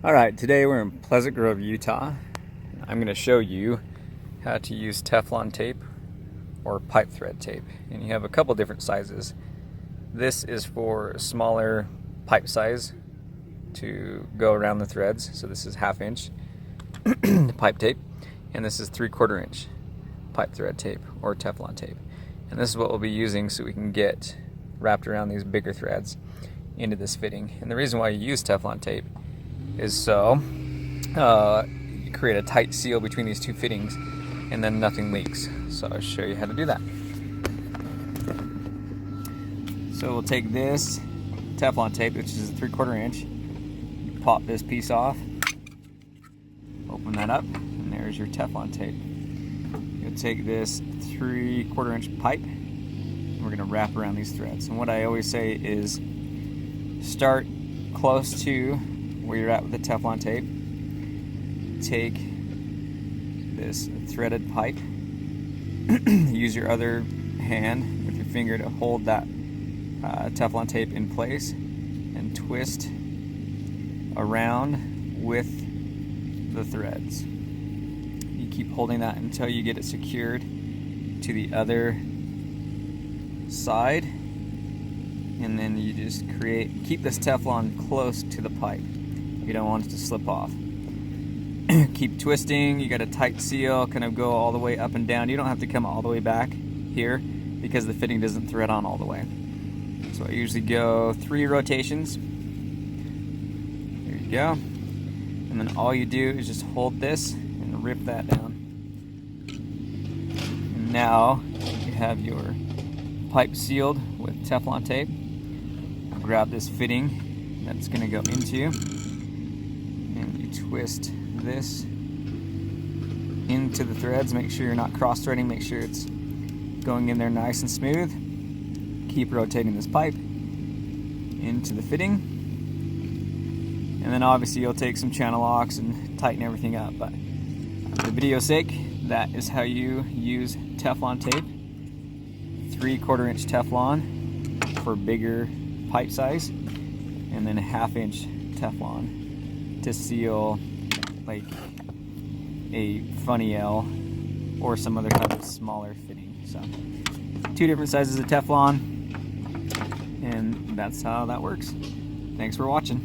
Alright, today we're in Pleasant Grove, Utah. I'm going to show you how to use Teflon tape or pipe thread tape. And you have a couple different sizes. This is for smaller pipe size to go around the threads. So this is 1/2 inch pipe tape, and this is 3/4 inch pipe thread tape or Teflon tape. And this is what we'll be using so we can get wrapped around these bigger threads into this fitting. And the reason why you use Teflon tape is so you create a tight seal between these two fittings and then nothing leaks. So I'll show you how to do that. So we'll take this Teflon tape, which is a 3/4 inch, you pop this piece off, open that up, and there's your Teflon tape. You'll take this 3/4 inch pipe and we're going to wrap around these threads. And what I always say is start close to where you're at with the Teflon tape. Take this threaded pipe, use your other hand with your finger to hold that Teflon tape in place and twist around with the threads. You keep holding that until you get it secured to the other side, and then you just keep this Teflon close to the pipe. You don't want it to slip off. Keep twisting. You got a tight seal, kind of go all the way up and down. You don't have to come all the way back here because the fitting doesn't thread on all the way. So I usually go 3 rotations. There you go. And then all you do is just hold this and rip that down. And now you have your pipe sealed with Teflon tape. Grab this fitting that's going to go into, and you twist this into the threads. Make sure you're not cross-threading, make sure it's going in there nice and smooth. Keep rotating this pipe into the fitting, and then obviously you'll take some channel locks and tighten everything up, but for the video's sake, that is how you use Teflon tape. 3/4 inch Teflon for bigger pipe size, and then 1/2 inch Teflon to seal like a funny L or some other kind of smaller fitting. So 2 different sizes of Teflon, and that's how that works. Thanks for watching.